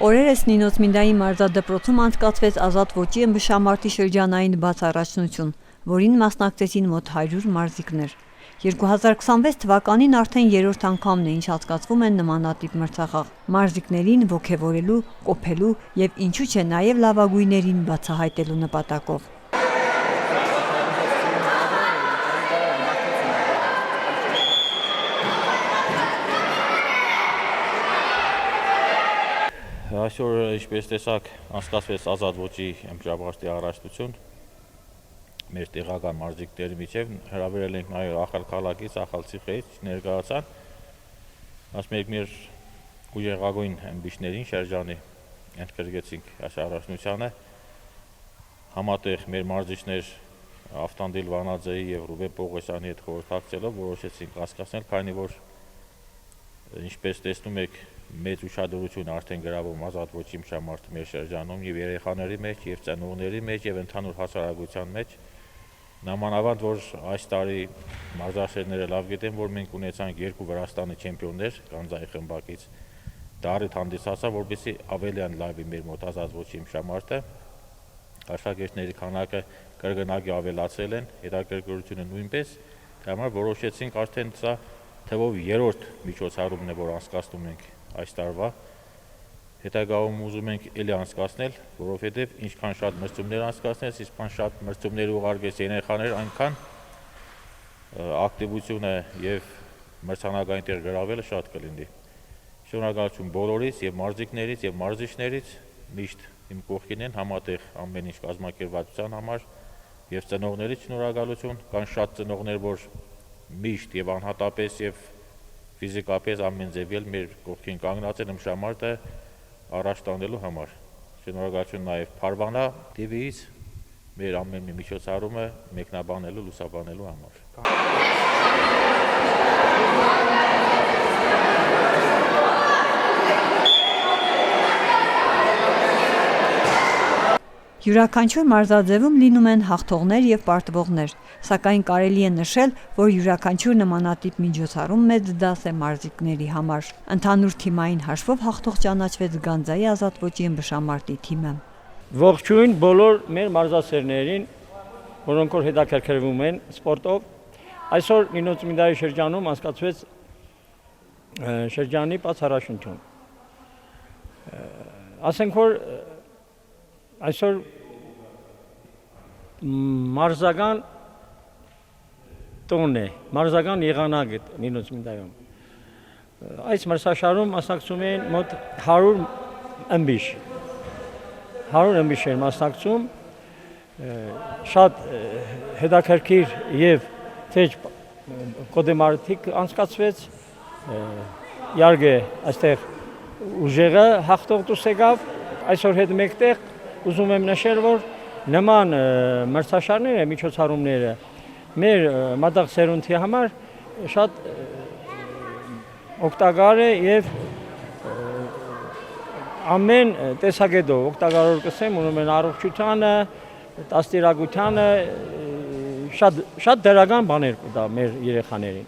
Օրերս Նինոց-Մինդայի մարզադպրոցում անցկացվեց ազատ ոճի ըմբշամարտի շրջանային բաց առաջնություն, որին մասնակցեցին մոտ 100 մարզիկներ։ 2026 թվականին արդեն երրորդ անգամն է, ինչ անցկացվում են նմանատիպ մրցախաղ, մարզիկներին ոգևորելու, կոփելու եւ ինչու՞ չէ նաեւ լավագույններին բացահայտելու նպատակով։ Այսօր, ինչպես տեսակ, անցկացվեց ազատ ոճի ըմբշամարտի առաջնություն մեր տեղական մարզիկների միջև, հրավիրել ենք նաև ախալքալակից, ախալցիխից ներկայացան, ասում մեր ուժեղագույն ըմբիշներին շրջանի ընդգրկեցինք այս առաջնությանը, համատեղ մեր մարզիչներ Ավտանդիլ Վանաձեի եւ Ռուբեն Պողոսյանի հետ խորհրդակցելով որոշեցինք անցկացնել, քանի որ ինչպես տեսնում եք, մեծ ուշադրություն արդեն գրավում ազատ ոճի ըմբշամարտի մեր շրջանում եւ երեխաների մեջ, եւ ծնողների մեջ, եւ ընդհանուր հասարակության մեջ։ Նամանավանդ, որ այս տարի մարզաշերները լավ գիտեն, որ մենք ունեցանք 2 Վրաստանի չեմպիոններ Գանձայի խմբակից, դարիթ հանդիսացավ, որպեսզի ավելի լավի մեր մոտ ազատ ոճի ըմբշամարտը, աշակերտների քանակը կրկնակի ավելացել են, հետաքրքրությունը նույնպես, դա համար որոշեցինք արդեն սա թվով երրորդ միջոցառումն է, որ անցկացնում ենք այս տարվա, հետագայում ուզում ենք էլի անցկացնել, որովհետև ինչքան շատ մրցումներ անցկացնես, ինչքան շատ մրցումներ ուղարկես երեխաներ, այնքան ակտիվությունը եւ մրցանակային տեղ գրավելը շատ կլինի։ Շնորհակալություն բոլորից եւ մարզիկներից եւ մարզիչներից, միշտ իմ կողքին են համատեղ ամեն ինչ կազմակերպվածության համար եւ ծնողներից շնորհակալություն, կան շատ ծնողներ, որ միշտ եւ անհատապես եւ ֆիզիկապես ամեն ձևել մեր կողքին կանգնած են ըմբշամարտը առաջ տանելու համար։ Շնորհակալություն նաև Փարվանա TV-ից մեր ամեն մի միջոցառումը մեկնաբանելու, լուսաբանելու համար։ Յուրաքանչյուր մարզաձևում լինում են հաղթողներ եւ պարտվողներ, սակայն կարելի է նշել, որ յուրաքանչյուր նմանատիպ միջոցառում մեծ դաս է մարզիկների համար։ Ընդհանուր թիմային հաշվով հաղթող ճանաչվեց Գանձայի ազատ ոճի ըմբշամարտի թիմը։ Ողջույն բոլոր մեր մարզասերներին, որոնք որ հետաքրքրվում են սպորտով։ Այսօր Նինոց-Մինդայի շրջանում անցկացվեց շրջանի բաց առաջնություն։ Ասենք որ այսօր մարզական տոն է, մարզական եղանակ է Նինոց-Մինդայում։ Այս մրցաշարում մասնակցում են մոտ 100 ըմբիշ։ 100 ըմբիշ են մասնակցում, շատ հետաքրքիր եւ թեժ կոդեմարտիկ անցկացվեց, իհարկե այստեղ ուժեղը հաղթող դուրս եկավ, այսօր հետ մեկտեղ ուզում եմ նշել, որ նման մրցաշարները, միջոցառումները մեր մատաղ սերունդի համար շատ օգտակար է եւ ամեն տեսակետով օգտակար կսեմ, ունում են առողջությանը, դաստիարակությանը, շատ դրական բաներ կտա մեր երեխաներին։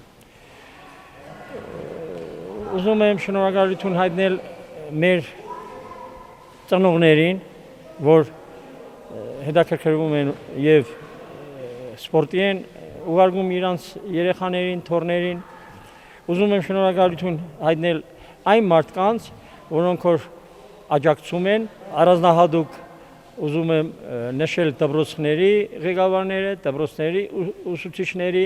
Ուզում եմ շնորհակալություն հայտնել մեր ծնողներին, որ հետաքրքրվում են եւ սպորտի են ուղարկում իրանց երեխաներին, թոռներին։ Ուզում եմ շնորհակալություն հայտնել այն մարդկանց, որոնք որ աջակցում են, առանձնահատուկ ուզում եմ նշել դպրոցների ղեկավարները, դպրոցների ուսուցիչների,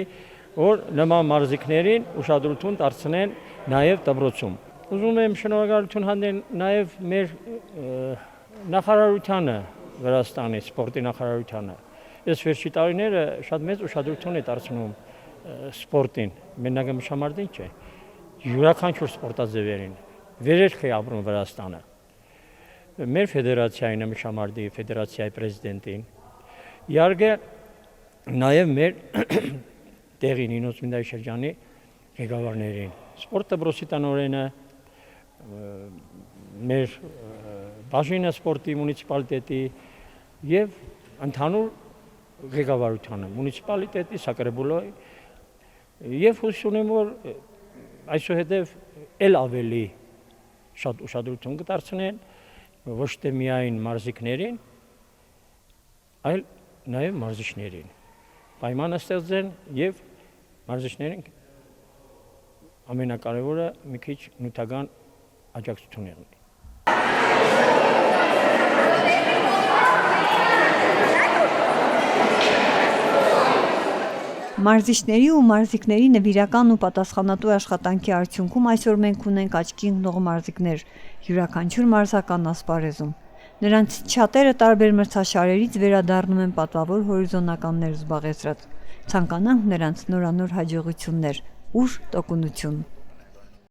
որ նման մարզիկներին ուշադրություն դարձնեն նաեւ դպրոցում։ Ուզում եմ շնորհակալություն հայտնել նաեւ մեր նախարարությանը, Վրաստանի սպորտի նախարարությանը։ Ես վերջի տարիները շատ մեծ ուշադրություն է դարձնում սպորտին, մենակ ըմբշամարտին չէ, յուրաքանչյուր սպորտաձևերին, վերերք է ապրում Վրաստանը։ Մեր ֆեդերացիային, ըմբշամարտի ֆեդերացիայի պրեզիդենտին, իհարկե նաև մեր տեղի Նինոց-Մինդայի շրջանի ղեկավարներին, սպորտ դպրոցի տնօրենը, մեր բաժինը սպորտի մունիցիպալիտետի եւ ընդհանուր ղեկավարությանը, մունիցիպալիտետի, Սակրեբուլոյի եւ հույս ունեմ, որ այսուհետև էլ ավելի շատ ուշադրություն կդարձնեն ոչ թե միայն մարզիկներին, այլ նաև մարզիչներին։ Պայմանը ստեղծեն եւ մարզիչներին ամենակարևորը մի քիչ նյութական աջակցություն եղնի։ Մարզիչների ու մարզիկների նվիրական ու պատասխանատու աշխատանքի արդյունքում այսօր մենք ունենք աչքի ընկնող մարզիկներ յուրաքանչյուր մարզական ասպարեզում։ Նրանց շատերը տարբեր մրցաշարերից վերադառնում են պատվավոր հորիզոնականներ զբաղեցրած։ Ցանկանանք նրանց նորանոր հաջողություններ, ուժ, տոկունություն։